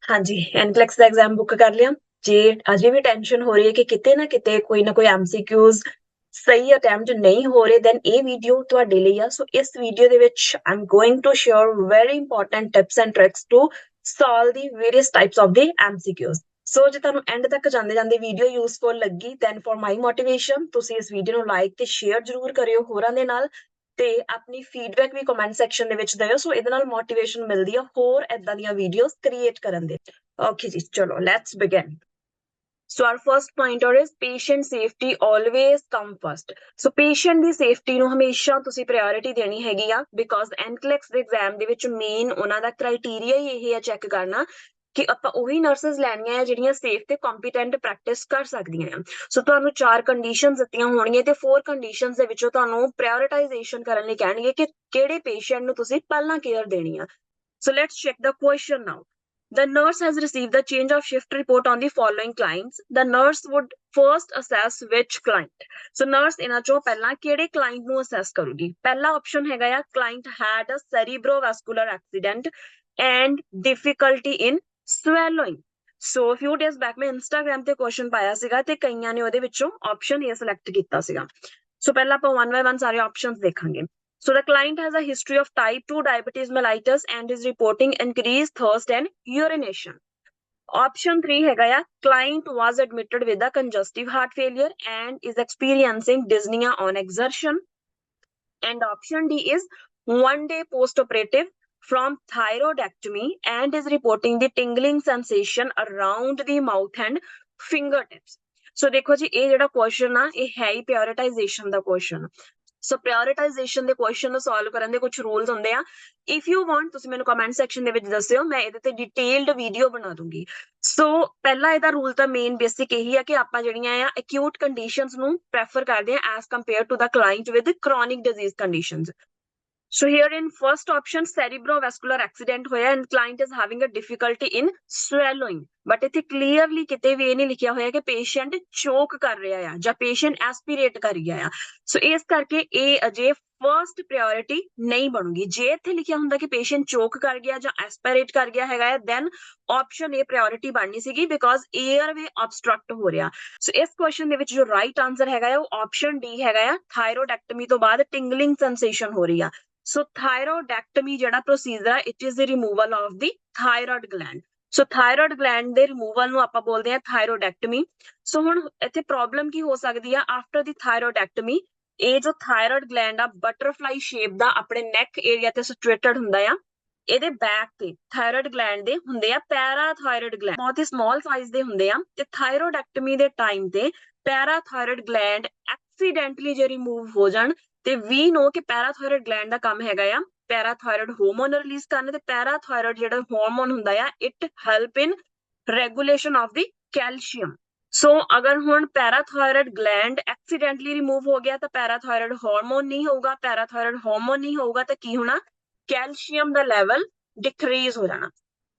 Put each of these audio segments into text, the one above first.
हाँ जी, एनक्लेक्स ਦਾ exam book ਕਰ ਲਿਆ। ਜੇ ਅਜੇ ਵੀ ਟੈਨਸ਼ਨ ਹੋ ਰਹੀ ਹੈ ਕਿ ਕਿਤੇ ਨਾ ਕਿਤੇ ਕੋਈ ਨਾ ਕੋਈ ਐਮਸੀਕਿਊਜ਼ ਸਹੀ ਅਟੈਂਪਟ ਨਹੀਂ ਹੋ ਰਹੇ, ਦੈਨ ਇਹ ਵੀਡੀਓ ਤੁਹਾਡੇ ਲਈ ਆ। ਸੋ ਇਸ ਵੀਡੀਓ ਦੇ ਵਿੱਚ I'm going to share very important tips and tricks to solve the various types of the MCQs. So ਜੇ ਤੁਹਾਨੂੰ ਐਂਡ ਤੱਕ ਜਾਂਦੇ ਜਾਂਦੇ ਵੀਡੀਓ ਯੂਸਫੁਲ ਲੱਗੀ, ਦੈਨ ਫॉर ਮਾਈ ਮੋਟੀਵੇਸ਼ਨ ਤੁਸੀਂ ਇਸ ਵੀਡੀਓ ਨੂੰ ਲਾਈਕ ਤੇ ਸ਼ੇਅਰ ਜ਼ਰੂਰ ਕਰਿਓ ਹੋਰਾਂ ਦੇ ਨਾਲ, ਤੇ ਆਪਣੀ ਫੀਡਬੈਕ ਵੀ ਕਮੈਂਟ ਸੈਕਸ਼ਨ ਦੇ ਵਿੱਚ ਦਿਓ। ਸੋ ਇਹਦੇ ਨਾਲ ਮੋਟੀਵੇਸ਼ਨ ਮਿਲਦੀ ਆ ਹੋਰ ਏਦਾਂ ਦੀਆਂ ਵੀਡੀਓਜ਼ ਕ੍ਰੀਏਟ ਕਰਨ ਦੇ। Okay, ji, chalo, let's begin. So our first pointer is patient safety always come first. So patient the safety ਨੂੰ ਹਮੇਸ਼ਾ ਤੁਸੀਂ priority ਦੇਣੀ ਹੈਗੀ ਆ, because NCLEX ਦੇ exam ਦੇ ਵਿੱਚ main ਉਹਨਾਂ ਦਾ criteria ਹੀ ਇਹ ਹੈ ਚੈੱਕ ਕਰਨਾ ਕਿ ਆਪਾਂ ਉਹੀ ਨਰਸਿਸ ਲੈਣੀਆਂ ਆ ਜਿਹੜੀਆਂ ਸੇਫ ਤੇ ਕੰਪੀਟੈਂਟ ਪ੍ਰੈਕਟਿਸ ਕਰ ਸਕਦੀਆਂ ਆ। ਸੋ ਤੁਹਾਨੂੰ 4 ਕੰਡੀਸ਼ਨਸ ਦਿੱਤੀਆਂ ਹੋਣਗੀਆਂ ਤੇ 4 ਕੰਡੀਸ਼ਨਸ ਦੇ ਵਿੱਚੋਂ ਤੁਹਾਨੂੰ ਪ੍ਰਾਇੋਰਟਾਈਜੇਸ਼ਨ ਕਰਨ ਲਈ ਕਹਿਣਗੇ ਕਿ ਕਿਹੜੇ ਪੇਸ਼ੈਂਟ ਨੂੰ ਤੁਸੀਂ ਪਹਿਲਾਂ ਕੇਅਰ ਦੇਣੀ ਆ। So let's check the question now. The nurse has received the change of shift report on the following clients. The nurse would first assess which client. So nurse ਇਹਨਾਂ ਚੋਂ ਪਹਿਲਾਂ ਕਿਹੜੇ client ਨੂੰ assess ਕਰੂਗੀ? ਪਹਿਲਾ option ਹੈਗਾ ਆ client had a cerebrovascular accident and difficulty in swallowing. So few days back ਮੈਂ Instagram ਤੇ question ਪਾਇਆ ਸੀਗਾ ਤੇ ਕਈਆਂ ਨੇ ਉਹਦੇ ਵਿੱਚੋਂ option A select ਕੀਤਾ ਸੀਗਾ। So ਪਹਿਲਾਂ ਆਪਾਂ one by one ਸਾਰੇ options ਦੇਖਾਂਗੇ। So the client has a history of type 2 diabetes mellitus and is reporting increased thirst and urination. Option 3 ਹੈਗਾ ਆ client was admitted with a congestive heart failure and is experiencing dyspnea on exertion. And option D is 1 day post-operative from thyroidectomy and is reporting the tingling sensation around the mouth and fingertips. So ਦੇਖੋ ਜੀ ਇਹ ਜਿਹੜਾ question ਆ ਇਹ ਹੈ ਹੀ prioritization ਦਾ question। ਸੋ ਪ੍ਰਾਇੋਰਟਾਈਜੇਸ਼ਨ ਦੇ question ਨੂੰ solve ਕਰਨ ਦੇ ਕੁਝ ਰੂਲਸ ਹੁੰਦੇ ਆ। ਇਫ ਯੂ ਵਾਂਟ ਤੁਸੀਂ ਮੈਨੂੰ ਕਮੈਂਟ ਸੈਕਸ਼ਨ ਦੇ ਵਿੱਚ ਦੱਸਿਓ, ਮੈਂ ਇਹਦੇ ਤੇ ਡਿਟੇਲਡ ਵੀਡੀਓ ਬਣਾ ਦੂੰਗੀ। ਸੋ ਪਹਿਲਾ ਇਹਦਾ ਰੂਲ ਤਾਂ ਮੇਨ ਬੇਸਿਕ ਇਹੀ ਆ ਕਿ ਆਪਾਂ ਜਿਹੜੀਆਂ ਆ ਅਕਿਊਟ ਕੰਡੀਸ਼ਨਸ ਨੂੰ ਪ੍ਰੈਫਰ ਕਰਦੇ ਆ as compare to the client with chronic disease conditions. So here in first option cerebrovascular accident ਹੋਇਆ and client is having a difficulty in swallowing, but ਇੱਥੇ clearly ਕਿਤੇ ਵੀ ਇਹ ਨਹੀਂ ਲਿਖਿਆ ਹੋਇਆ ਕਿ patient choke ਕਰ ਰਿਹਾ ਆ ਜਾਂ patient aspirate ਕਰ ਰਿਹਾ ਆ। ਸੋ ਇਸ ਕਰਕੇ ਇਹ ਅਜੇ ਫਰਸਟ ਪ੍ਰਾਇੋਰਟੀ ਨਹੀਂ ਬਣੂਗੀ। ਜੇ ਇੱਥੇ ਲਿਖਿਆ ਹੁੰਦਾ ਕਿ patient choke ਕਰ ਗਿਆ ਜਾਂ aspirate ਕਰ ਗਿਆ ਹੈਗਾ ਹੈ, then option A ਪ੍ਰਾਇੋਰਟੀ ਬਣਨੀ ਸੀਗੀ because airway obstruct ਹੋ ਰਿਹਾ। ਸੋ ਇਸ ਕੁਐਸਚਨ ਦੇ ਵਿੱਚ ਜੋ ਰਾਈਟ ਆਨਸਰ ਹੈਗਾ ਹੈ ਉਹ ਆਪਸ਼ਨ ਡੀ ਹੈਗਾ ਆ, ਥਾਇਰੋਡੈਕਟਮੀ ਤੋਂ ਬਾਅਦ ਟਿੰਗਲਿੰਗ ਸੈਂਸੇਸ਼ਨ ਹੋ ਰਹੀ ਆ। ਸੋ ਥਾਇਰੋਡੈਕਟਮੀ ਜਿਹੜਾ ਪ੍ਰੋਸੀਜਰ ਹੈ it is the removal of the thyroid gland. So thyroid gland ਦੇ ਰਿਮੂਵਲ ਨੂੰ ਆਪਾਂ ਬੋਲਦੇ ਹਾਂ ਥਾਇਰੋਡੈਕਟਮੀ। ਸੋ ਹੁਣ ਇੱਥੇ ਪ੍ਰੋਬਲਮ ਕੀ ਹੋ ਸਕਦੀ ਆ ਆਫਟਰ ਦੀ ਥਾਇਰੋਡੈਕਟਮੀ? ਇਹ ਜੋ ਥਾਇਰੋਇਡ ਗਲੈਂਡ ਆ ਬਟਰਫਲਾਈ ਸ਼ੇਪ ਦਾ ਆਪਣੇ ਨੈਕ ਏਰੀਆ ਤੇ ਸਿਚੁਏਟਡ ਹੁੰਦਾ ਆ। ਇਹਦੇ ਬੈਕ ਤੇ ਥਾਇਰੋਇਡ ਗਲੈਂਡ ਦੇ ਹੁੰਦੇ ਆ ਪੈਰਾਥਾਇਰੋਇਡ ਗਲੈਂਡ, ਬਹੁਤ ਹੀ ਸਮਾਲ ਸਾਈਜ਼ ਦੇ ਹੁੰਦੇ ਆ। ਤੇ ਥਾਇਰੋਡੈਕਟਮੀ ਦੇ ਟਾਈਮ ਤੇ ਪੈਰਾਥਾਇਰੋਇਡ ਗਲੈਂਡ ਐਕਸੀਡੈਂਟਲੀ ਜੇ ਰਿਮੂਵ ਹੋ ਜਾਣ ਤੇ ਵੀ ਨੋ ਕਿ ਪੈਰਾਥਾਇਰੋਇਡ ਗਲੈਂਡ ਦਾ ਕੰਮ ਹੈਗਾ ਆ ਪੈਰਾਥਾਇਰੋਇਡ ਹਾਰਮੋਨ ਰਿਲੀਜ਼ ਕਰਨ। ਤੇ ਪੈਰਾਥਾਇਰੋਇਡ ਜਿਹੜਾ ਹਾਰਮੋਨ ਹੁੰਦਾ ਆ it help in regulation of the calcium. So ਅਗਰ ਹੁਣ ਪੈਰਾਥਾਇਰੋਇਡ ਗਲੈਂਡ ਐਕਸੀਡੈਂਟਲੀ ਰਿਮੂਵ ਹੋ ਗਿਆ ਤਾਂ ਪੈਰਾਥਾਇਰੋਇਡ ਹਾਰਮੋਨ ਨਹੀਂ ਹੋਊਗਾ। ਪੈਰਾਥਾਇਰੋਇਡ ਹਾਰਮੋਨ ਨਹੀਂ ਹੋਊਗਾ ਤਾਂ ਕੀ ਹੋਣਾ? ਕੈਲਸ਼ੀਅਮ ਦਾ ਲੈਵਲ ਡਿਕਰੀਜ਼ ਹੋ ਜਾਣਾ।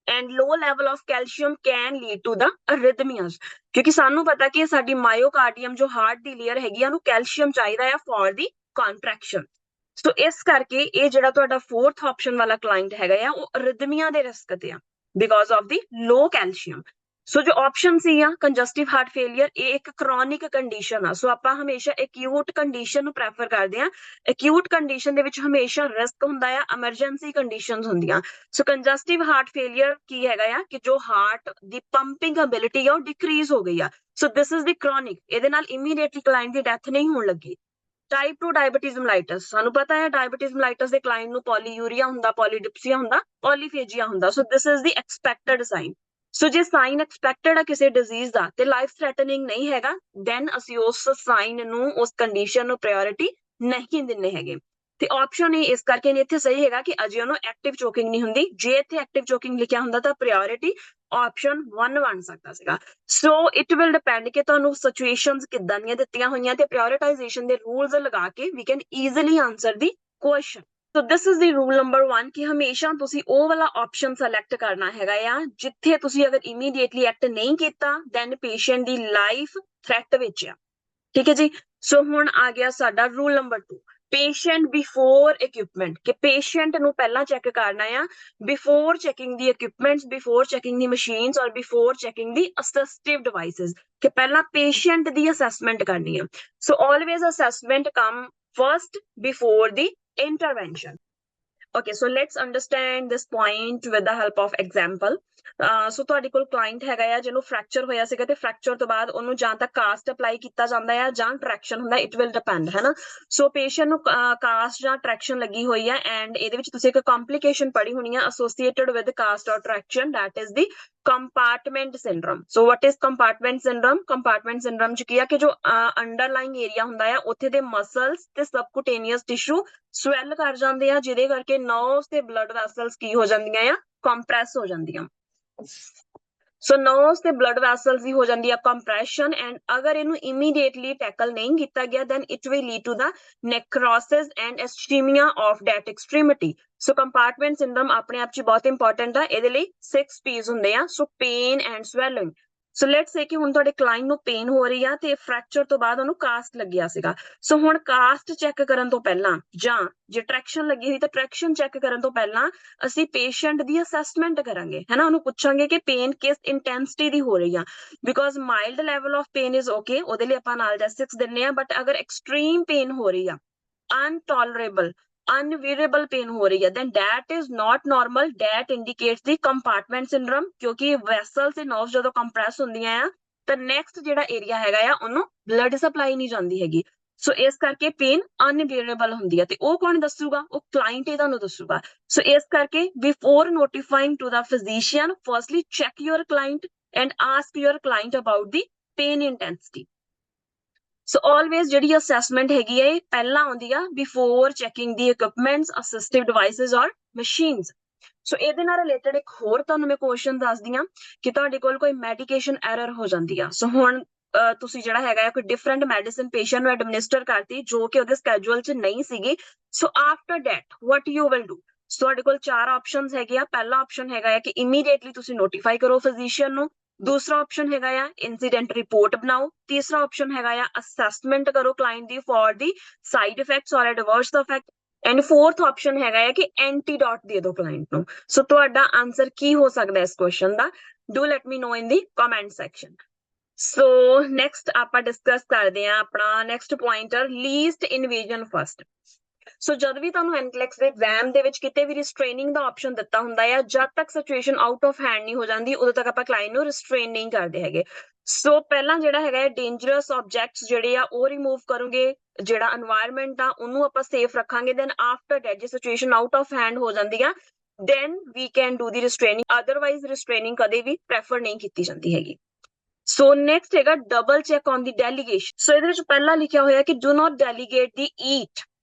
And low level of calcium can lead to the arrhythmias, ਕਿਉਂਕਿ ਸਾਨੂੰ ਪਤਾ ਕਿ ਸਾਡੀ ਮਾਇਓਕਾਰਡੀਅਮ ਜੋ ਹਾਰਟ ਦੀ ਲੇਅਰ ਹੈਗੀ ਆ ਉਹਨੂੰ ਕੈਲਸ਼ੀਅਮ ਚਾਹੀਦਾ ਆ ਫॉर ਦੀ ਕੰਟਰੈਕਸ਼ਨ। ਸੋ ਇਸ ਕਰਕੇ ਇਹ ਜਿਹੜਾ ਤੁਹਾਡਾ ਫੋਰਥ ਆਪਸ਼ਨ ਵਾਲਾ ਕਲਾਇੰਟ ਹੈਗਾ ਆ ਉਹ ਅਰਿਥਮੀਆ ਦੇ ਰਿਸਕ ਤੇ ਆ because of the low calcium. So ਜੋ ਆਪਸ਼ਨ ਸੀ ਆ ਕੰਜਸਟਿਵ ਹਾਰਟ ਫੇਲਿਅਰ, ਇਹ ਇੱਕ ਕ੍ਰੋਨਿਕ ਕੰਡੀਸ਼ਨ ਆ। ਸੋ ਆਪਾਂ ਹਮੇਸ਼ਾ ਐਕਿਊਟ ਕੰਡੀਸ਼ਨ ਨੂੰ ਪ੍ਰੈਫਰ ਕਰਦੇ ਆ। ਐਕਿਊਟ ਕੰਡੀਸ਼ਨ ਦੇ ਵਿੱਚ ਹਮੇਸ਼ਾ ਰਿਸਕ ਹੁੰਦਾ ਆ, ਐਮਰਜੈਂਸੀ ਕੰਡੀਸ਼ਨਸ ਹੁੰਦੀਆਂ। ਸੋ ਕੰਜਸਟਿਵ ਹਾਰਟ ਫੇਲਿਅਰ ਕੀ ਹੈਗਾ ਆ ਕਿ ਜੋ ਹਾਰਟ ਦੀ ਪੰਪਿੰਗ ਐਬਿਲਿਟੀ ਆ ਉਹ ਡਿਕਰੀਜ਼ ਹੋ ਗਈ ਆ। ਸੋ ਦਿਸ ਇਜ਼ ਦੀ ਕ੍ਰੋਨਿਕ, ਇਹਦੇ ਨਾਲ ਇਮੀਡੀਏਟਲੀ ਕਲਾਇੰਟ ਦੀ ਡੈਥ ਨਹੀਂ ਹੋਣ ਲੱਗੀ। ਟਾਈਪ 2 ਡਾਇਬੀਟੀਜ਼ ਮਲਾਈਟਸ, ਸਾਨੂੰ ਪਤਾ ਹੈ ਡਾਇਬੀਟੀਜ਼ ਮਲਾਈਟਸ ਦੇ ਕਲਾਇੰਟ ਨੂੰ ਪੋਲੀਯੂਰੀਆ ਹੁੰਦਾ, ਪੋਲੀਡਿਪਸੀਆ ਹੁੰਦਾ, ਪੋਲੀਫੇਜੀਆ ਹੁੰਦਾ। So this is the expected sign. So ਜੇ ਸਾਈਨ ਐਕਸਪੈਕਟਡ ਆ ਕਿਸੇ ਡਿਜ਼ੀਜ਼ ਦਾ ਤੇ ਲਾਈਫ ਥ੍ਰੈਟਨਿੰਗ ਨਹੀਂ ਹੈਗਾ, ਦੈਨ ਅਸੀਂ ਉਸ ਸਾਈਨ ਨੂੰ ਉਸ ਕੰਡੀਸ਼ਨ ਨੂੰ ਪ੍ਰਾਇੋਰਟੀ ਨਹੀਂ ਦਿੰਦੇ ਹੈਗੇ। ਤੇ ਆਪਸ਼ਨ ਇਹ ਇਸ ਕਰਕੇ ਨਹੀਂ ਇੱਥੇ ਸਹੀ ਹੈਗਾ ਕਿ ਅਜੇ ਉਹਨੂੰ ਐਕਟਿਵ ਚੋਕਿੰਗ ਨਹੀਂ ਹੁੰਦੀ। ਜੇ ਇੱਥੇ ਐਕਟਿਵ ਚੋਕਿੰਗ ਲਿਖਿਆ ਹੁੰਦਾ ਤਾਂ ਪ੍ਰਾਇੋਰਟੀ ਆਪਸ਼ਨ 1 ਬਣ ਸਕਦਾ ਸੀਗਾ। ਸੋ ਇਟ ਵਿਲ ਡਿਪੈਂਡ ਕਿ ਤੁਹਾਨੂੰ ਸਿਚੁਏਸ਼ਨਸ ਕਿੱਦਾਂ ਦੀਆਂ ਦਿੱਤੀਆਂ ਹੋਈਆਂ ਤੇ ਪ੍ਰਾਇੋਰਟਾਈਜੇਸ਼ਨ ਦੇ ਰੂਲਸ ਲਗਾ ਕੇ ਵੀ can easily answer the question. So this is the rule number 1 ਕਿ ਹਮੇਸ਼ਾ ਤੁਸੀਂ ਉਹ ਵਾਲਾ ਆਪਸ਼ਨ ਸਿਲੈਕਟ ਕਰਨਾ ਹੈਗਾ ਆ ਜਿੱਥੇ ਤੁਸੀਂ ਅਗਰ ਇਮੀਡੀਏਟਲੀ ਐਕਟ ਨਹੀਂ ਕੀਤਾ ਦੈਨ ਪੇਸ਼ੈਂਟ ਦੀ ਲਾਈਫ ਥ੍ਰੈਟ ਵਿੱਚ ਆ। ਠੀਕ ਹੈ ਜੀ। ਸੋ ਹੁਣ ਆ ਗਿਆ ਸਾਡਾ rule number 2, patient before equipment कि patient ਨੂੰ ਪਹਿਲਾਂ check ਕਰਨਾ ਆ before checking the equipments, before checking the machines or before checking the assistive devices कि ਪਹਿਲਾਂ patient ਦੀ assessment ਕਰਨੀ ਆ. So always assessment come first before the intervention. Okay, so let's understand this point with the help of example. So ਤੁਹਾਡੇ ਕੋਲ client ਹੈਗਾ ਆ ਜਿਹਨੂੰ fracture ਹੋਇਆ ਸੀਗਾ ਤੇ fracture ਤੋਂ ਬਾਅਦ ਉਹਨੂੰ ਜਾਂ ਤਾਂ cast apply ਕੀਤਾ ਜਾਂਦਾ ਆ ਜਾਂ traction ਹੁੰਦਾ, it will depend ਹੈ ਨਾ. So patient ਨੂੰ cast ਜਾਂ traction ਲੱਗੀ ਹੋਈ ਆ and ਇਹਦੇ ਵਿੱਚ ਤੁਸੀਂ ਇੱਕ complication ਪੜ੍ਹੀ ਹੋਣੀ ਆ associated with cast or traction, that is the compartment syndrome. So what is compartment syndrome? Compartment syndrome ਚ ਕੀ ਆ ਕਿ ਜੋ underlying area ਹੁੰਦਾ ਆ ਉੱਥੇ ਦੇ muscles ਤੇ subcutaneous tissue swell ਕਰ ਜਾਂਦੇ ਆ ਜਿਹਦੇ ਕਰਕੇ nerves ਤੇ blood vessels ਕੀ ਹੋ ਜਾਂਦੀਆਂ ਆ compress ਹੋ ਜਾਂਦੀਆਂ. So nerves ਤੇ blood vessels ਦੀ ਹੋ ਜਾਂਦੀ ਆ compression and ਅਗਰ ਇਹਨੂੰ immediately tackle ਨਹੀਂ ਕੀਤਾ ਗਿਆ then it will lead to the necrosis and ischemia of that extremity. So compartment syndrome ਆਪਣੇ ਆਪ 'ਚ ਬਹੁਤ important ਆ. ਇਹਦੇ ਲਈ 6 P's ਹੁੰਦੇ ਆ. So pain and swelling. So let's say ਕਿ ਹੁਣ ਤੁਹਾਡੇ client ਨੂੰ pain ਹੋ ਰਹੀ ਆ ਤੇ fracture ਤੋਂ ਬਾਅਦ ਉਹਨੂੰ cast ਲੱਗਿਆ ਸੀਗਾ. So ਹੁਣ cast check ਕਰਨ ਤੋਂ ਪਹਿਲਾਂ ਜਾਂ ਜੇ traction ਲੱਗੀ ਹੋਈ ਤਾਂ traction check ਕਰਨ ਤੋਂ ਪਹਿਲਾਂ ਅਸੀਂ patient ਦੀ assessment ਕਰਾਂਗੇ ਹੈ ਨਾ. ਉਹਨੂੰ ਪੁੱਛਾਂਗੇ ਕਿ pain ਕਿਸ intensity ਦੀ ਹੋ ਰਹੀ ਆ because mild level of pain is okay, ਉਹਦੇ ਲਈ ਆਪਾਂ analgesics ਦਿੰਨੇ ਆ. but ਅਗਰ extreme pain ਹੋ ਰਹੀ ਆ, untolerable, unbearable pain ਹੋ ਰਹੀ ਹੈ then that is not normal, that indicates the compartment syndrome ਕਿਉਂਕਿ vessels ਤੇ nerves ਜਦੋਂ compress ਹੁੰਦੀਆਂ ਆ ਤਾਂ next ਜਿਹੜਾ area ਹੈਗਾ ਆ ਉਹਨੂੰ blood supply ਨਹੀਂ ਜਾਂਦੀ ਹੈਗੀ. ਸੋ ਇਸ ਕਰਕੇ pain unbearable ਹੁੰਦੀ ਹੈ ਤੇ ਉਹ ਕੌਣ ਦੱਸੂਗਾ? ਉਹ client ਹੀ ਤੁਹਾਨੂੰ ਦੱਸੂਗਾ. ਸੋ ਇਸ ਕਰਕੇ before notifying to the physician, firstly check your client and ask your client about the pain intensity. So always ਜਿਹੜੀ assessment ਹੈਗੀ ਹੈ ਪਹਿਲਾਂ ਆਉਂਦੀ ਆ before checking the equipments, assistive devices or machines. So ਇਹਦੇ ਨਾਲ related ਇੱਕ ਹੋਰ ਤੁਹਾਨੂੰ ਮੈਂ question ਦੱਸਦੀ ਹਾਂ ਕਿ ਤੁਹਾਡੇ ਕੋਲ ਕੋਈ medication error ਹੋ ਜਾਂਦੀ ਆ. So ਹੁਣ ਤੁਸੀਂ ਜਿਹੜਾ ਹੈਗਾ ਕੋਈ different medicine patient ਨੂੰ administer ਕਰਤੀ ਜੋ ਕਿ ਉਹਦੇ schedule 'ਚ ਨਹੀਂ ਸੀਗੀ. So after that what you will do? So ਤੁਹਾਡੇ ਕੋਲ 4 options ਹੈਗੇ ਆ. ਪਹਿਲਾ option ਹੈਗਾ ਕਿ immediately ਤੁਸੀਂ notify ਕਰੋ physician ਨੂੰ. ਦੂਸਰਾ ਆਪਸ਼ਨ ਹੈਗਾ ਆ ਇਨਸੀਡੈਂਟ ਰਿਪੋਰਟ ਬਣਾਓ. ਤੀਸਰਾ ਆਪਸ਼ਨ ਹੈਗਾ ਆ ਅਸੈਸਮੈਂਟ ਕਰੋ client the for the side effects ਔਰ adverse effect and fourth option ਹੈਗਾ ਆ ਕਿ ਐਂਟੀਡੋਟ ਦੇ ਦਿਓ ਕਲਾਇੰਟ ਨੂੰ. ਸੋ ਤੁਹਾਡਾ ਆਨਸਰ ਕੀ ਹੋ ਸਕਦਾ ਇਸ ਕੁਐਸਚਨ ਦਾ? Do let me know in the comment section. So next ਆਪਾਂ ਡਿਸਕਸ ਕਰਦੇ ਆ ਆਪਣਾ next pointer least invasive first. So ਜਦ ਵੀ ਤੁਹਾਨੂੰ NCLEX ਦੇ ਐਗਜ਼ਾਮ ਦੇ ਵਿੱਚ ਕਿਤੇ ਵੀ ਰਿਸਟ੍ਰੇਨਿੰਗ ਦਾ ਆਪਸ਼ਨ ਦਿੱਤਾ ਹੁੰਦਾ ਆ ਜਦ ਤੱਕ ਸਿਚੁਏਸ਼ਨ ਆਊਟ ਆਫ ਹੈਂਡ ਨਹੀਂ ਹੋ ਜਾਂਦੀ ਉਦੋਂ ਤੱਕ ਆਪਾਂ ਕਲਾਇੰਟ ਨੂੰ ਰਿਸਟ੍ਰੇਨ ਨਹੀਂ ਕਰਦੇ ਹੈਗੇ. ਸੋ ਪਹਿਲਾਂ ਜਿਹੜਾ ਹੈਗਾ ਡੇਂਜਰਸ ਆਬਜੈਕਟਸ ਜਿਹੜੇ ਆ ਉਹ ਰਿਮੂਵ ਕਰੋਗੇ, ਜਿਹੜਾ এনवायरमेंट ਆ ਉਹਨੂੰ ਆਪਾਂ ਸੇਫ ਰੱਖਾਂਗੇ. ਦੈਨ ਆਫਟਰ ਦੈਟ ਜੇ ਸਿਚੁਏਸ਼ਨ ਆਊਟ ਆਫ ਹੈਂਡ ਹੋ ਜਾਂਦੀ ਆ then we can do the restraining, otherwise restraining ਕਦੇ ਵੀ ਪ੍ਰੈਫਰ ਨਹੀਂ ਕੀਤੀ ਜਾਂਦੀ ਹੈਗੀ. ਸੋ ਨੈਕਸਟ ਹੈਗਾ double check on the delegation. So ਇਹਦੇ ਵਿੱਚ ਪਹਿਲਾਂ ਲਿਖਿਆ ਹੋਇਆ ਕਿ do not delegate the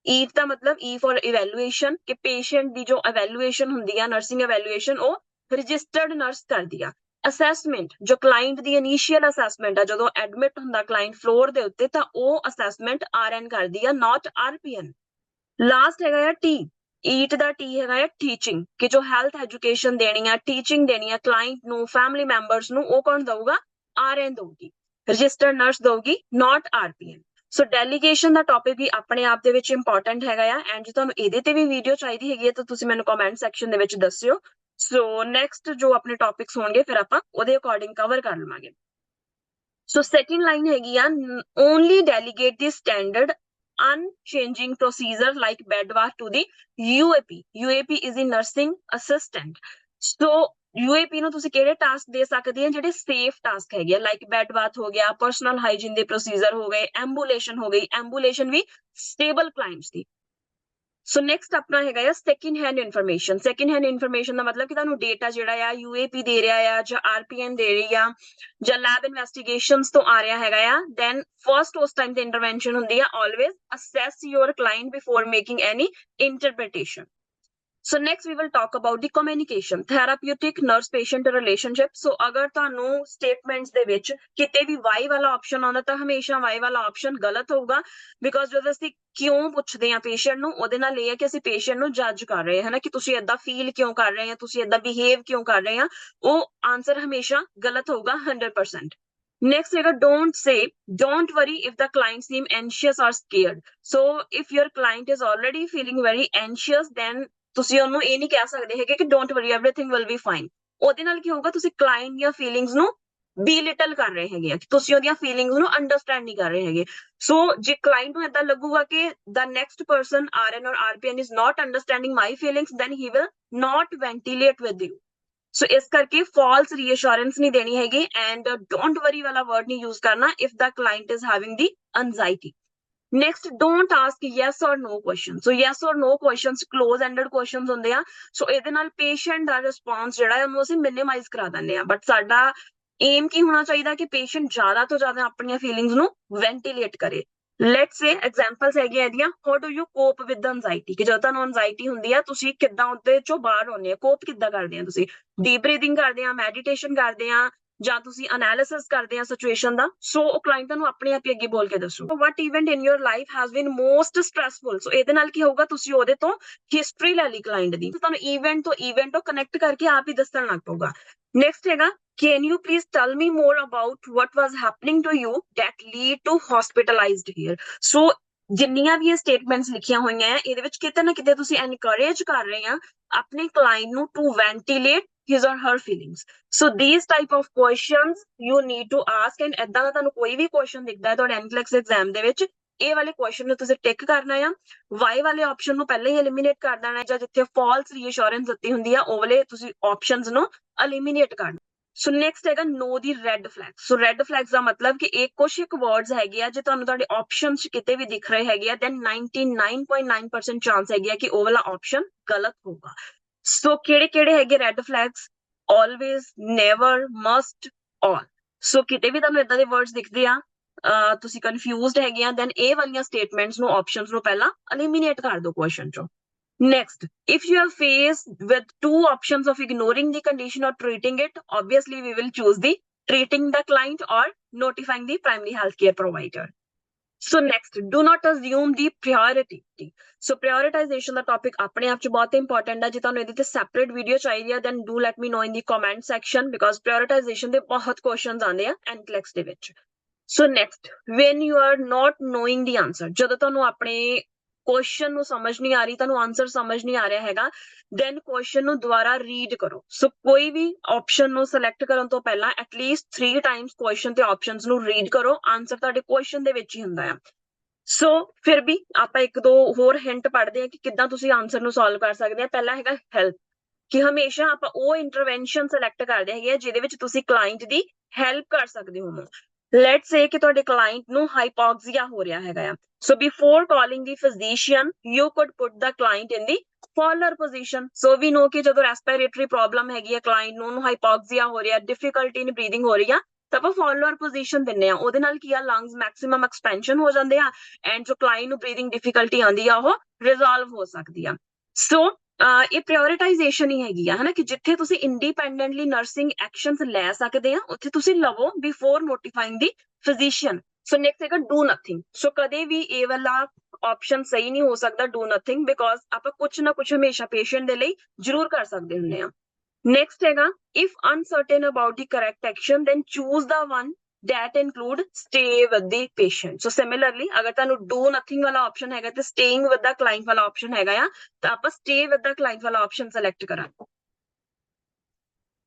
EAT ਦਾ ਮਤਲਬ E ਫॉर ਇਵੈਲੂਏਸ਼ਨ ਕਿ ਪੇਸ਼ੈਂਟ ਦੀ ਜੋ ਇਵੈਲੂਏਸ਼ਨ ਹੁੰਦੀ ਆ ਨਰਸਿੰਗ ਇਵੈਲੂਏਸ਼ਨ ਉਹ ਰਜਿਸਟਰਡ ਨਰਸ ਕਰਦੀ ਆ. ਅਸੈਸਮੈਂਟ ਜੋ ਕਲਾਇੰਟ ਦੀ ਇਨੀਸ਼ੀਅਲ ਅਸੈਸਮੈਂਟ ਆ ਜਦੋਂ ਐਡਮਿਟ ਹੁੰਦਾ ਕਲਾਇੰਟ ਫਲੋਰ ਦੇ ਉੱਤੇ ਤਾਂ ਉਹ ਅਸੈਸਮੈਂਟ RN ਕਰਦੀ ਆ ਨਾਟ RPN. ਲਾਸਟ ਹੈਗਾ ਆ T. ਈਟ ਦਾ T ਹੈਗਾ ਆ ਟੀਚਿੰਗ ਕਿ ਜੋ ਹੈਲਥ ਐਜੂਕੇਸ਼ਨ ਦੇਣੀ ਆ ਟੀਚਿੰਗ ਦੇਣੀ ਆ ਕਲਾਇੰਟ ਨੂੰ ਫੈਮਿਲੀ ਮੈਂਬਰਸ ਨੂੰ ਉਹ ਕੌਣ ਦਊਗਾ? RN ਦਊਗੀ, ਰਜਿਸਟਰਡ ਨਰਸ ਦਊਗੀ ਨਾਟ RPN. ਸੋ ਡੈਲੀਗੇਸ਼ਨ ਦਾ ਟੌਪਿਕ ਵੀ ਆਪਣੇ ਆਪ ਦੇ ਵਿੱਚ ਇੰਪੋਰਟੈਂਟ ਹੈਗਾ ਆ ਐਂਡ ਜੇ ਤੁਹਾਨੂੰ ਇਹਦੇ ਤੇ ਵੀ ਵੀਡੀਓ ਚਾਹੀਦੀ ਹੈਗੀ ਹੈ ਤਾਂ ਤੁਸੀਂ ਮੈਨੂੰ ਕਮੈਂਟ ਸੈਕਸ਼ਨ ਦੇ ਵਿੱਚ ਦੱਸਿਓ. ਸੋ ਨੈਕਸਟ ਜੋ ਆਪਣੇ ਟੌਪਿਕਸ ਹੋਣਗੇ ਫਿਰ ਆਪਾਂ ਉਹਦੇ ਅਕੋਰਡਿੰਗ ਕਵਰ ਕਰ ਲਵਾਂਗੇ. ਸੋ ਸੈਕਿੰਡ ਲਾਈਨ ਹੈਗੀ ਆ only delegate the standard unchanging procedure like bed bath to the UAP. UAP is the nursing assistant. So UAP ਨੂੰ ਤੁਸੀਂ ਕਿਹੜੇ ਟਾਸਕ ਦੇ ਸਕਦੇ ਆ ਜਿਹੜੇ ਸੇਫ ਟਾਸਕ ਹੈਗੇ ਆ ਲਾਈਕ ਬੈਡ ਬਾਥ ਹੋ ਗਿਆ, ਪਰਸਨਲ ਹਾਈਜੀਨ ਦੇ ਪ੍ਰੋਸੀਜਰ ਹੋ ਗਏ, ਐਂਬੂਲੇਸ਼ਨ ਹੋ ਗਈ, ਐਂਬੂਲੇਸ਼ਨ ਵੀ ਸਟੇਬਲ ਕਲਾਇੰਟਸ ਦੀ. ਸੋ ਨੈਕਸਟ ਆਪਣਾ ਹੈਗਾ ਆ second hand information. Second hand information ਦਾ ਮਤਲਬ ਕਿ ਤੁਹਾਨੂੰ ਡੇਟਾ ਜਿਹੜਾ ਆ UAP ਦੇ ਰਿਹਾ ਆ ਜਾਂ RPN ਦੇ ਰਹੀ ਆ ਜਾਂ ਲੈਬ ਇਨਵੈਸਟੀਗੇਸ਼ਨਸ ਤੋਂ ਆ ਰਿਹਾ ਹੈਗਾ ਆ ਦੈਨ ਫਰਸਟ ਉਸ ਟਾਈਮ ਤੇ ਇੰਟਰਵੈਂਸ਼ਨ ਹੁੰਦੀ ਆ always assess your client before making any interpretation. So next we will talk about the communication, therapeutic nurse patient relationship. So ਅਗਰ ਤੁਹਾਨੂੰ statements ਦੇ ਵਿੱਚ ਕਿਤੇ ਵੀ Y ਵਾਲਾ ਆਪਸ਼ਨ ਆਉਂਦਾ ਤਾਂ ਹਮੇਸ਼ਾ Y ਵਾਲਾ ਆਪਸ਼ਨ ਗਲਤ ਹੋਊਗਾ ਬਿਕੋਜ਼ ਜਦੋਂ ਅਸੀਂ ਕਿਉਂ ਪੁੱਛਦੇ ਹਾਂ ਪੇਸ਼ੈਂਟ ਨੂੰ ਉਹਦੇ ਨਾਲ ਇਹ ਹੈ ਕਿ ਅਸੀਂ ਪੇਸ਼ੈਂਟ ਨੂੰ ਜੱਜ ਕਰ ਰਹੇ ਹਾਂ ਨਾ ਕਿ ਤੁਸੀਂ ਏਦਾਂ ਫੀਲ ਕਿਉਂ ਕਰ ਰਹੇ ਆ, ਤੁਸੀਂ ਏਦਾਂ ਬਿਹੇਵ ਕਿਉਂ ਕਰ ਰਹੇ ਆ, ਉਹ ਆਨਸਰ ਹਮੇਸ਼ਾ ਗਲਤ ਹੋਊਗਾ 100%. Next ਹੈਗਾ don't say, don't worry if the client seem anxious or scared. So if your client is already feeling very anxious, then ਤੁਸੀਂ ਉਹਨੂੰ ਇਹ ਨਹੀਂ ਕਹਿ ਸਕਦੇ ਹੈਗੇ ਕਿ don't worry everything will be fine. ਉਹਦੇ ਨਾਲ ਕੀ ਹੋਊਗਾ, ਤੁਸੀਂ client ਦੀਆਂ feelings ਨੂੰ belittle ਕਰ ਰਹੇ ਹੈਗੇ ਆ, ਤੁਸੀਂ ਉਹਦੀਆਂ feelings ਨੂੰ understand ਨਹੀਂ ਕਰ ਰਹੇ ਹੈਗੇ. So ਜੇ client ਨੂੰ ਏਦਾਂ ਲੱਗੂਗਾ ਕਿ the next person RN or RPN is not understanding my feelings, then he will not ventilate with you. ਸੋ ਇਸ ਕਰਕੇ ਫਾਲਸ ਰੀਅਸ਼ੋਰੈਂਸ ਨਹੀਂ ਦੇਣੀ ਹੈਗੀ ਐਂਡ ਡੋਂਟ ਵਰੀ ਵਾਲਾ ਵਰਡ ਨਹੀਂ ਯੂਜ਼ ਕਰਨਾ if the client is having the anxiety. Next don't ask yes or no question. So yes or no questions close ended questions ਹੁੰਦੇ ਆ. ਸੋ ਇਹਦੇ ਨਾਲ ਪੇਸ਼ੈਂਟ ਦਾ ਰਿਸਪੌਂਸ ਜਿਹੜਾ ਹੈ ਉਹਨੂੰ ਅਸੀਂ ਮਿਨੀਮਾਈਜ਼ ਕਰਾ ਦਿੰਦੇ ਆ. ਬਟ ਸਾਡਾ ਏਮ ਕੀ ਹੋਣਾ ਚਾਹੀਦਾ ਕਿ ਪੇਸ਼ੈਂਟ ਜ਼ਿਆਦਾ ਤੋਂ ਜ਼ਿਆਦਾ ਆਪਣੀਆਂ ਫੀਲਿੰਗਸ ਨੂੰ ਵੈਂਟੀਲੇਟ ਕਰੇ. ਲੈਟਸ ਸੇ ਐਗਜ਼ਾਮਪਲਸ ਹੈਗੀਆਂ ਇਹਦੀਆਂ, how do you COP with anxiety, ਕਿ ਜਦੋਂ ਤੁਹਾਨੂੰ ਐਂਜ਼ਾਈਟੀ ਹੁੰਦੀ ਆ ਤੁਸੀਂ ਕਿੱਦਾਂ ਉਹਦੇ ਚੋਂ ਬਾਹਰ ਆਉਂਦੇ ਆ, ਕੋਪ ਕਿੱਦਾਂ ਕਰਦੇ ਆ ਤੁਸੀਂ, ਡੀਪ ਬਰੀਥਿੰਗ ਕਰਦੇ ਆ, ਮੈਡੀਟੇਸ਼ਨ ਕਰਦੇ ਆ, ਜਾਂ ਤੁਸੀਂ ਅਨਾਲਿਸਿਸ ਕਰਦੇ ਆ ਸਿਚੁਏਸ਼ਨ ਦਾ. ਸੋ ਉਹ ਕਲਾਇੰਟ ਨੂੰ ਆਪਣੇ ਆਪ ਹੀ ਅੱਗੇ ਬੋਲ ਕੇ ਦੱਸੋ what event in your life has been most stressful. So ਇਹਦੇ ਨਾਲ ਕੀ ਹੋਊਗਾ, ਤੁਸੀਂ ਉਹਦੇ ਤੋਂ ਹਿਸਟਰੀ ਲੈ ਲਈ ਕਲਾਇੰਟ ਦੀ, ਤੁਹਾਨੂੰ ਇਵੈਂਟ ਤੋਂ ਕਨੈਕਟ ਕਰਕੇ ਆਪ ਹੀ ਦੱਸਣ ਲੱਗ ਪਊਗਾ. ਨੈਕਸਟ ਹੈਗਾ, can you please tell me more about what was happening to you that lead to hospitalized here. So ਜਿੰਨੀਆਂ ਵੀ ਇਹ ਸਟੇਟਮੈਂਟਸ ਲਿਖੀਆਂ ਹੋਈਆਂ ਆ ਇਹਦੇ ਵਿੱਚ ਕਿਤੇ ਨਾ ਕਿਤੇ ਤੁਸੀਂ ਐਨਕਰੇਜ ਕਰ ਰਹੇ ਆ ਆਪਣੇ ਕਲਾਇੰਟ ਨੂੰ to ਵੈਂਟੀਲੇਟ his or her feelings. So these type of questions you need to ask, and ਏਦਾਂ ਦਾ ਤੁਹਾਨੂੰ ਕੋਈ ਵੀ ਕੁਐਸਚਨ ਦਿਖਦਾ ਹੈ ਤੁਹਾਡੇ NCLEX ਐਗਜ਼ਾਮ ਦੇ ਵਿੱਚ, ਇਹ ਵਾਲੇ ਕੁਐਸਚਨ ਨੂੰ ਤੁਸੀਂ ਟਿਕ ਕਰਨਾ ਆ, ਵਾਈ ਵਾਲੇ ਆਪਸ਼ਨ ਨੂੰ ਪਹਿਲਾਂ ਹੀ ਐਲੀਮੀਨੇਟ ਕਰ ਦੇਣਾ, ਜਾਂ ਜਿੱਥੇ ਫਾਲਸ ਰੀਅਸ਼ੋਰੈਂਸ ਦਿੱਤੀ ਹੁੰਦੀ ਆ ਉਹ ਵਾਲੇ ਤੁਸੀਂ ਆਪਸ਼ਨਸ ਨੂੰ ਐਲੀਮੀਨੇਟ ਕਰਨਾ. ਸੋ ਨੈਕਸਟ ਹੈਗਾ ਨੋ ਦੀ ਰੈੱਡ ਫਲੈਗ. ਸੋ ਰੈੱਡ ਫਲੈਗਸ ਦਾ ਮਤਲਬ ਕਿ ਇਹ ਕੁਛ ਇੱਕ ਵਰਡਸ ਹੈਗੇ ਆ ਜੇ ਤੁਹਾਨੂੰ ਤੁਹਾਡੇ ਆਪਸ਼ਨ 'ਚ ਕਿਤੇ ਵੀ ਦਿਖ ਰਹੇ ਹੈਗੇ ਆ, ਦੈਨ 99.9% ਚਾਂਸ ਹੈਗੀ ਆ ਕਿ ਉਹ ਵਾਲਾ ਆਪਸ਼ਨ ਗਲਤ ਹੋਊਗਾ. ਸੋ ਕਿਹੜੇ ਕਿਹੜੇ ਹੈਗੇ red flags? Always, never, must, all. So ਕਿਤੇ ਵੀ ਤੁਹਾਨੂੰ ਏਦਾਂ ਦੇ ਵਰਡਸ ਦਿਖਦੇ ਆ, ਤੁਸੀਂ ਕਨਫਿਊਜ਼ਡ ਹੈਗੇ ਆ, ਦੈਨ ਇਹ ਵਾਲੀਆਂ ਸਟੇਟਮੈਂਟਸ ਨੂੰ, ਆਪਸ਼ਨਸ ਨੂੰ ਪਹਿਲਾਂ ਐਲੀਮੀਨੇਟ ਕਰ ਦਿਓ ਕੁਐਸਚਨ 'ਚੋਂ. Next, if you are faced with two options of ignoring the condition or treating it, obviously we will choose the treating the client or notifying the primary healthcare provider. So next, do not assume the priority. So prioritization the topic ਆਪਣੇ ਆਪ 'ਚ ਬਹੁਤ important ਹੈ. ਜੇ ਤੁਹਾਨੂੰ ਇਹਦੇ ਤੇ separate video ਚਾਹੀਦੀ ਹੈ, then do let me know in the comment section, because prioritization ਦੇ ਬਹੁਤ questions ਆਉਂਦੇ ਆ NCLEX ਦੇ ਵਿੱਚ. So next, when you are not knowing the answer, ਜਦੋਂ ਤੁਹਾਨੂੰ ਆਪਣੇ ਕੁਐਸਚਨ ਨੂੰ ਸਮਝ ਨਹੀਂ ਆ ਰਹੀ, ਤੁਹਾਨੂੰ ਆਨਸਰ ਸਮਝ ਨਹੀਂ ਆ ਰਿਹਾ ਹੈਗਾ, ਦੈਨ ਕੁਐਸਚਨ ਨੂੰ ਦੁਬਾਰਾ ਰੀਡ ਕਰੋ. ਸੋ ਕੋਈ ਵੀ ਆਪਸ਼ਨ ਨੂੰ ਸਿਲੈਕਟ ਕਰਨ ਤੋਂ ਪਹਿਲਾਂ ਐਟਲੀਸਟ 3 ਟਾਈਮਸ ਕੁਐਸਚਨ ਤੇ ਆਪਸ਼ਨਸ ਨੂੰ ਰੀਡ ਕਰੋ. ਆਨਸਰ ਤੁਹਾਡੇ ਕੁਐਸਚਨ ਦੇ ਵਿੱਚ ਹੀ ਹੁੰਦਾ ਆ. ਸੋ ਫਿਰ ਵੀ ਆਪਾਂ ਇੱਕ ਦੋ ਹੋਰ ਹਿੰਟ ਪੜ੍ਹਦੇ ਆ ਕਿ ਕਿੱਦਾਂ ਤੁਸੀਂ ਆਨਸਰ ਨੂੰ ਸੋਲਵ ਕਰ ਸਕਦੇ ਆ. ਪਹਿਲਾ ਹੈਗਾ ਹੈਲਪ, ਕਿ ਹਮੇਸ਼ਾ ਆਪਾਂ ਉਹ ਇੰਟਰਵੈਂਸ਼ਨ ਸਿਲੈਕਟ ਕਰਦੇ ਹੈਗੇ ਆ ਜਿਹਦੇ ਵਿੱਚ ਤੁਸੀਂ ਕਲਾਇੰਟ ਦੀ ਹੈਲਪ ਕਰ ਸਕਦੇ ਹੋ. ਲੈਟਸ ਸੇ ਕਿ ਤੁਹਾਡੇ ਕਲਾਇੰਟ ਨੂੰ ਹਾਈਪੋਕਸੀਆ ਹੋ ਰਿਹਾ ਹੈਗਾ ਆ. So before calling the physician, you could put the client in the Fowler position. So we know ਕਿ ਜਦੋਂ respiratory problem ਹੈਗੀ ਹੈ ਕਲਾਇੰਟ ਨੂੰ, ਉਹਨੂੰ ਹਾਈਪੋਕਸੀਆ ਹੋ ਰਿਹਾ, difficulty in breathing ਹੋ ਰਹੀ ਆ, ਤਾਂ ਆਪਾਂ Fowler position ਦਿੰਨੇ ਆ. ਉਹਦੇ ਨਾਲ ਕੀ ਆ, lungs maximum expansion ਹੋ ਜਾਂਦੇ ਆ ਐਂਡ ਜੋ ਕਲਾਇੰਟ ਨੂੰ breathing difficulty ਆਉਂਦੀ ਆ ਉਹ resolve ਹੋ ਸਕਦੀ ਆ. ਸੋ ਇਹ ਪ੍ਰਾਇੋਰਟਾਈਜ਼ੇਸ਼ਨ ਹੀ ਹੈਗੀ ਆ, ਹਨਾ, ਕਿ ਜਿੱਥੇ ਤੁਸੀਂ ਇੰਡੀਪੈਂਡੈਂਟਲੀ ਨਰਸਿੰਗ ਐਕਸ਼ਨਸ ਲੈ ਸਕਦੇ ਆ ਉੱਥੇ ਤੁਸੀਂ ਲਵੋ ਬਿਫੋਰ ਨੋਟੀਫਾਈਂਗ ਦੀ ਫਿਜ਼ੀਸ਼ੀਅਨ. ਸੋ ਨੈਕਸਟ ਹੈਗਾ ਡੂ ਨਥਿੰਗ. ਸੋ ਕਦੇ ਵੀ ਇਹ ਵਾਲਾ ਆਪਸ਼ਨ ਸਹੀ ਨਹੀਂ ਹੋ ਸਕਦਾ ਡੂ ਨਥਿੰਗ, ਬਿਕੋਜ਼ ਆਪਾਂ ਕੁਛ ਨਾ ਕੁਛ ਹਮੇਸ਼ਾ ਪੇਸ਼ੈਂਟ ਦੇ ਲਈ ਜ਼ਰੂਰ ਕਰ ਸਕਦੇ ਹੁੰਦੇ ਆ. ਨੈਕਸਟ ਹੈਗਾ if uncertain about the correct action, then choose the one that include stay with the patient. So similarly, ਅਗਰ ਤੁਹਾਨੂੰ do nothing ਵਾਲਾ ਆਪਸ਼ਨ ਹੈਗਾ ਤੇ staying with the client ਵਾਲਾ ਆਪਸ਼ਨ ਹੈਗਾ ਆ, ਤਾਂ ਆਪਾਂ stay with the client ਵਾਲਾ ਆਪਸ਼ਨ select ਕਰਾਂਗੇ.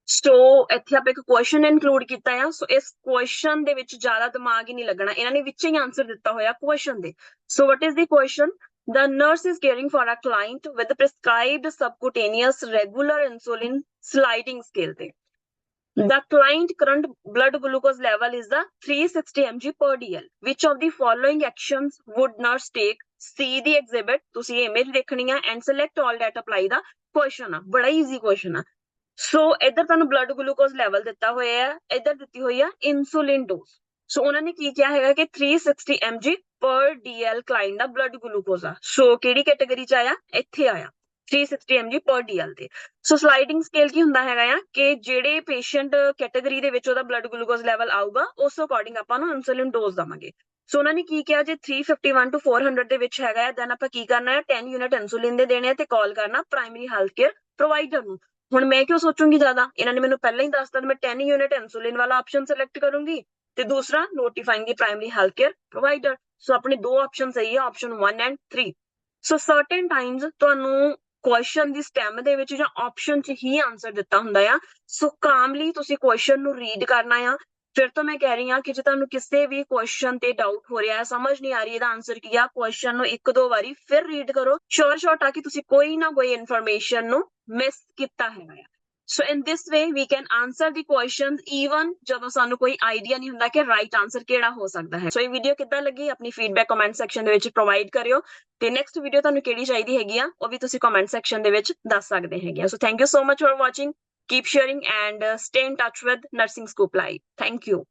ਸੋ ਇੱਥੇ ਆਪਾਂ ਇੱਕ ਕੁਐਸਚਨ ਇਨਕਲੂਡ ਕੀਤਾ ਆ. ਸੋ ਇਸ ਕੁਐਸਚਨ ਦੇ ਵਿੱਚ ਜ਼ਿਆਦਾ ਦਿਮਾਗ ਹੀ ਨਹੀਂ ਲੱਗਣਾ, ਇਹਨਾਂ ਨੇ ਵਿੱਚ ਹੀ ਆਨਸਰ ਦਿੱਤਾ ਹੋਇਆ ਕੁਐਸਚਨ ਦੇ. ਸੋ what is the question? The nurse is caring for a client with prescribed subcutaneous regular insulin sliding scale ਤੇ. The client current blood glucose level is the 360 mg per dl. Which of the following actions would nurse take? See the exhibit, ਤੁਸੀਂ image ਦੇਖਣੀ ਆ, and select all that apply the question ਆ. ਬੜਾ easy question ਆ. ਸੋ ਇੱਧਰ ਤੁਹਾਨੂੰ blood glucose level ਦਿੱਤਾ ਹੋਇਆ ਹੈ, ਇੱਧਰ ਦਿੱਤੀ ਹੋਈ ਆ ਇਨਸੂਲਿਨ ਡੋਜ਼. ਸੋ ਉਹਨਾਂ ਨੇ ਕੀ ਕਿਹਾ ਹੈਗਾ ਕਿ 360 mg per dl ਕਲਾਇੰਟ ਦਾ ਬਲੱਡ ਗਲੂਕੋਜ਼ ਆ. ਸੋ ਕਿਹੜੀ ਕੈਟਾਗਰੀ 'ਚ ਆਇਆ? ਇੱਥੇ ਆਇਆ 360 mg per dl ਤੇ. ਸੋ ਸਲਾਈਡਿੰਗ ਸਕੇਲ ਕੀ ਹੁੰਦਾ ਹੈਗਾ ਆ ਕਿ ਜਿਹੜੇ ਪੇਸ਼ੈਂਟ ਕੈਟਾਗਰੀ ਦੇ ਵਿੱਚ ਉਹਦਾ ਬਲੱਡ ਗਲੂਕੋਜ਼ ਲੈਵਲ ਆਊਗਾ ਉਸ ਅਕੋਰਡਿੰਗ ਆਪਾਂ ਨੂੰ ਇਨਸੂਲਿਨ ਡੋਜ਼ ਦਵਾਂਗੇ. ਸੋ ਉਹਨਾਂ ਨੇ ਕੀ ਕਿਹਾ, ਜੇ 351 to 400 ਦੇ ਵਿੱਚ ਹੈਗਾ, ਦੈਨ ਆਪਾਂ ਕੀ ਕਰਨਾ ਹੈ, 10 ਯੂਨਿਟ ਇਨਸੂਲਿਨ ਦੇ ਦੇਣੇ ਆ ਤੇ ਕਾਲ ਕਰਨਾ ਪ੍ਰਾਇਮਰੀ ਹੈਲਥ ਕੇਅਰ ਪ੍ਰੋਵਾਈਡਰ ਨੂੰ. ਹੁਣ ਮੈਂ ਕਿਉਂ ਸੋਚੂੰਗੀ ਜ਼ਿਆਦਾ, ਇਹਨਾਂ ਨੇ ਮੈਨੂੰ ਪਹਿਲਾਂ ਹੀ ਦੱਸਤਾ, ਮੈਂ 10 ਯੂਨਿਟ ਇਨਸੂਲਿਨ ਵਾਲਾ ਆਪਸ਼ਨ ਸਿਲੈਕਟ ਕਰੂੰਗੀ ਤੇ ਦੂਸਰਾ ਨੋਟੀਫਾਈਂਗ ਦੀ ਪ੍ਰਾਇਮਰੀ ਹੈਲਥ ਕੇਅਰ ਪ੍ਰੋਵਾਈਡਰ। ਸੋ ਆਪਣੇ ਦੋ ਆਪਸ਼ਨ ਸਹੀ ਆ, option 1 and 3। So certain Times ਤੁਹਾਨੂੰ ਕੁਐਸਚਨ ਦੀ ਸਟੈਮ ਦੇ ਵਿੱਚ ਜਾਂ ਆਪਸ਼ਨ 'ਚ ਹੀ ਆਨਸਰ ਦਿੱਤਾ ਹੁੰਦਾ ਆ। ਸੋ ਕਾਮਲੀ ਤੁਸੀਂ ਕੁਐਸਚਨ ਨੂੰ ਰੀਡ ਕਰਨਾ ਆ। ਫਿਰ ਤੋਂ ਮੈਂ ਕਹਿ ਰਹੀ ਹਾਂ ਕਿ ਜੇ ਤੁਹਾਨੂੰ ਕਿਸੇ ਵੀ ਕੁਐਸਚਨ ਤੇ ਡਾਊਟ ਹੋ ਰਿਹਾ ਹੈ, ਸਮਝ ਨਹੀਂ ਆ ਰਹੀ ਇਹਦਾ ਆਨਸਰ ਕੀ ਆ, ਕੁਐਸਚਨ ਨੂੰ 1-2 ਵਾਰੀ ਫਿਰ ਰੀਡ ਕਰੋ, ਸ਼ੋਰ ਆ ਕਿ ਤੁਸੀਂ ਕੋਈ ਨਾ ਕੋਈ ਇਨਫੋਰਮੇਸ਼ਨ ਨੂੰ ਮਿਸ ਕੀਤਾ ਹੈਗਾ ਆ। ਸੋ ਇਨ ਦਿਸ ਵੇ ਵੀ can answer the questions even ਜਦੋਂ ਸਾਨੂੰ ਕੋਈ ਆਈਡੀਆ ਨਹੀਂ ਹੁੰਦਾ ਕਿ ਰਾਈਟ ਆਨਸਰ ਕਿਹੜਾ ਹੋ ਸਕਦਾ ਹੈ। ਸੋ ਇਹ ਵੀਡੀਓ ਕਿੱਦਾਂ ਲੱਗੀ ਆਪਣੀ ਫੀਡਬੈਕ ਕਮੈਂਟ ਸੈਕਸ਼ਨ ਦੇ ਵਿੱਚ ਪ੍ਰੋਵਾਈਡ ਕਰਿਓ ਤੇ ਨੈਕਸਟ ਵੀਡੀਓ ਤੁਹਾਨੂੰ ਕਿਹੜੀ ਚਾਹੀਦੀ ਹੈਗੀ ਆ ਉਹ ਵੀ ਤੁਸੀਂ ਕਮੈਂਟ ਸੈਕਸ਼ਨ ਦੇ ਵਿੱਚ ਦੱਸ ਸਕਦੇ ਹੈਗੇ ਆ। So thank you so much for watching, keep sharing and stay in touch with Nursing Scoop Live. Thank you.